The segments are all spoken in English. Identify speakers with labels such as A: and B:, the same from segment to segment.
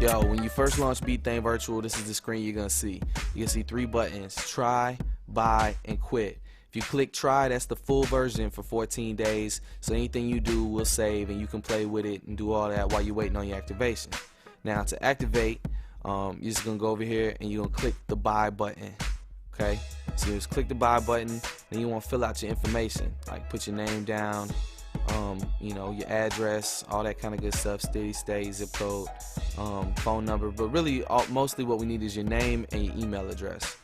A: Yo, when you first launch Beatmaking Virtual, this is the screen you're gonna see. You can see 3 buttons: try, buy, and quit. If you click try, that's the full version for 14 days. So anything you do will save, and you can play with it and do all that while you're waiting on your activation. Now to activate, you're just gonna go over here and you're gonna click the buy button. Okay, so you just click the buy button. Then you want to fill out your information, like put your name down, you know, your address, all that kind of good stuff, city, state, zip code, phone number. But really, mostly what we need is your name and your email address.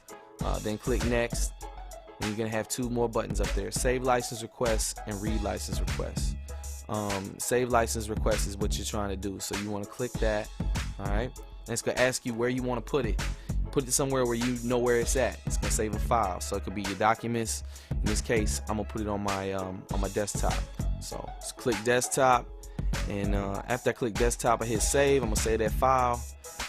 A: Then click next, and you're gonna have 2 more buttons up there: save license requests and read license requests. Save license requests is what you're trying to do, so you want to click that. All right, and it's gonna ask you where you want to put it. Put it somewhere where you know where it's at. It's gonna save a file, so it could be your documents. In this case, I'm gonna put it on my desktop. So just click desktop, and after I click desktop, I hit save. I'm gonna save that file,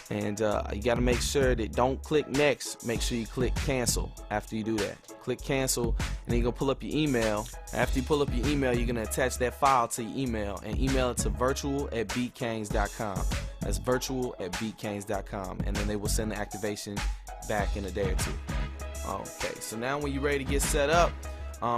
A: and you gotta make sure that don't click next. Make sure you click cancel after you do that. Click cancel, and then you're gonna pull up your email. After you pull up your email, you're gonna attach that file to your email and email it to virtual@beatmaking.com. That's virtual@beatmaking.com, and then they will send the activation back in a day or 2. Okay, so now when you're ready to get set up,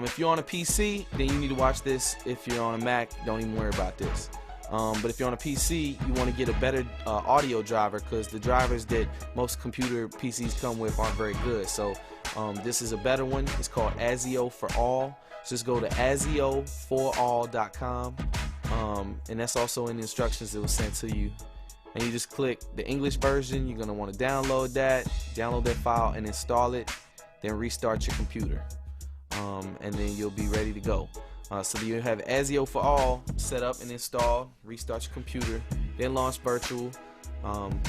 A: if you're on a PC, then you need to watch this. If you're on a Mac, don't even worry about this. But if you're on a PC, you want to get a better audio driver, because the drivers that most computer PCs come with aren't very good. So this is a better one. It's called ASIO for All. So just go to ASIO4all.com, and that's also in the instructions that was sent to you. And you just click the English version. You're going to want to download that file and install it, then restart your computer, and then you'll be ready to go. So you have ASIO for All set up and installed. Restart your computer, then launch Virtual.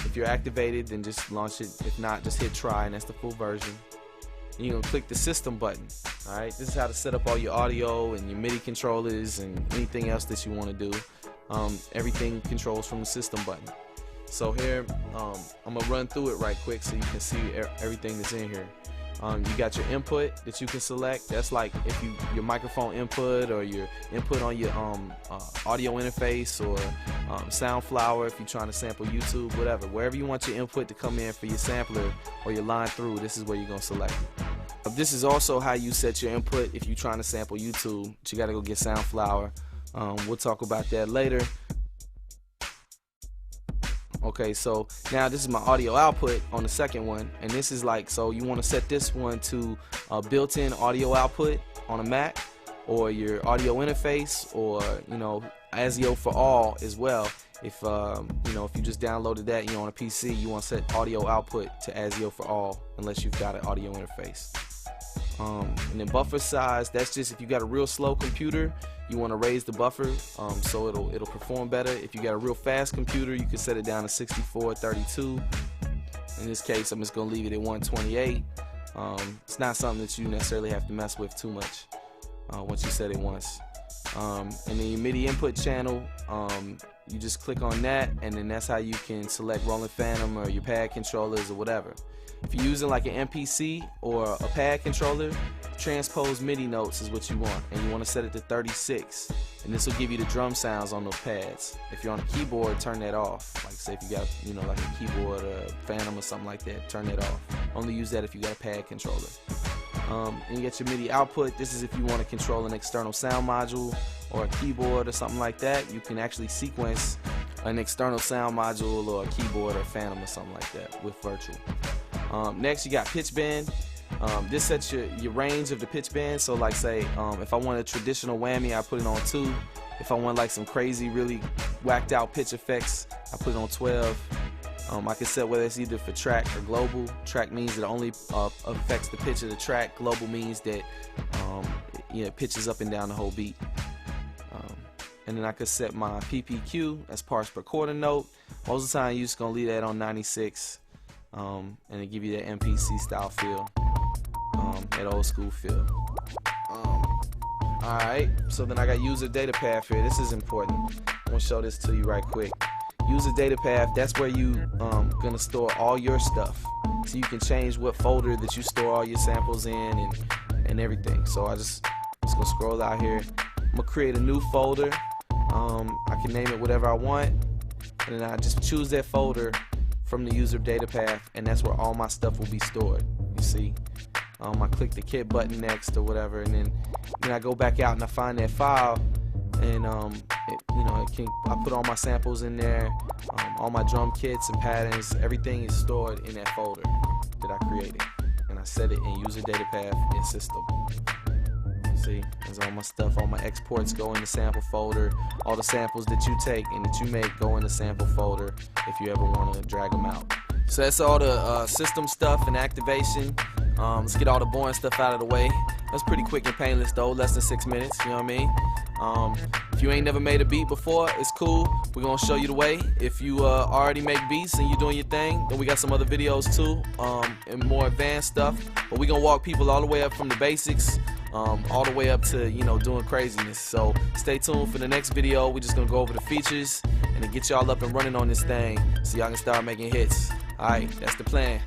A: If you're activated, then just launch it. If not, just hit try, and that's the full version. And you're going to click the system button. Alright, this is how to set up all your audio and your MIDI controllers and anything else that you want to do. Everything controls from the system button. So here, I'm going to run through it right quick so you can see everything that's in here. You got your input that you can select. That's like if your microphone input, or your input on your audio interface, or Soundflower if you're trying to sample YouTube, whatever. Wherever you want your input to come in for your sampler or your line through, this is where you're going to select it. This is also how you set your input if you're trying to sample YouTube, but you got to go get Soundflower. We'll talk about that later. Okay, so now this is my audio output on the second one, and this is like, so you want to set this one to built-in audio output on a Mac, or your audio interface, or you know, ASIO for All as well. If you know, if you just downloaded that and you're on a PC, you want to set audio output to ASIO for All, unless you've got an audio interface. And then buffer size, that's just if you got a real slow computer, you want to raise the buffer so it'll perform better. If you got a real fast computer, you can set it down to 64/32. In this case, I'm just gonna leave it at 128. It's not something that you necessarily have to mess with too much once you set it once. And then your MIDI input channel, you just click on that, and then that's how you can select Rolling Phantom or your pad controllers or whatever. If you're using like an MPC or a pad controller, transpose MIDI notes is what you want, and you want to set it to 36, and this will give you the drum sounds on those pads. If you're on a keyboard, turn that off. Like say if you got, you know, like a keyboard or a Phantom or something like that, turn that off. Only use that if you got a pad controller. And you get your MIDI output. This is if you want to control an external sound module or a keyboard or something like that. You can actually sequence an external sound module or a keyboard or Phantom or something like that with Virtual. Next, you got pitch bend. This sets your range of the pitch bend. So like say if I want a traditional whammy, I put it on 2. If I want like some crazy, really whacked out pitch effects, I put it on 12. I can set whether it's either for track or global. Track means it only affects the pitch of the track. Global means that it pitches up and down the whole beat. And then I could set my PPQ, that's parts per quarter note. Most of the time you're just gonna leave that on 96. And it give you that MPC style feel, that old school feel. Alright, so then I got user data path here. This is important. I'm gonna show this to you right quick. User data path, that's where you gonna store all your stuff. So you can change what folder that you store all your samples in and everything. So I just gonna scroll out here. I'm gonna create a new folder. I can name it whatever I want, and then I just choose that folder, from the user data path, and that's where all my stuff will be stored. You see, I click the kit button next or whatever, and then I go back out and I find that file, and I put all my samples in there, all my drum kits and patterns, everything is stored in that folder that I created, and I set it in user data path in system. See, there's all my stuff, all my exports go in the sample folder. All the samples that you take and that you make go in the sample folder if you ever want to drag them out. So that's all the system stuff and activation. Let's get all the boring stuff out of the way. That's pretty quick and painless though, less than 6 minutes, you know what I mean? If you ain't never made a beat before, it's cool. We're gonna show you the way. If you already make beats and you're doing your thing, then we got some other videos too, and more advanced stuff. But we're gonna walk people all the way up from the basics, all the way up to, doing craziness. So stay tuned for the next video. We're just gonna go over the features and then get y'all up and running on this thing so y'all can start making hits. Alright, that's the plan.